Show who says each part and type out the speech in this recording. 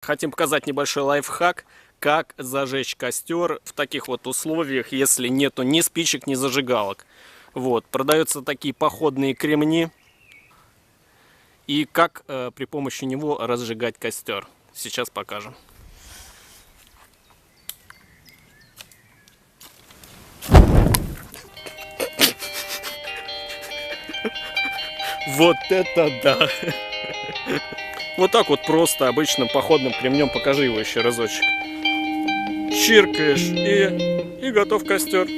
Speaker 1: Хотим показать небольшой лайфхак, как зажечь костер в таких вот условиях, если нету ни спичек, ни зажигалок. Вот, продаются такие походные кремни. И как при помощи него разжигать костер. Сейчас покажем. Вот это да! Вот так вот просто обычным походным кремнем, покажи его еще разочек. Чиркаешь и готов костер.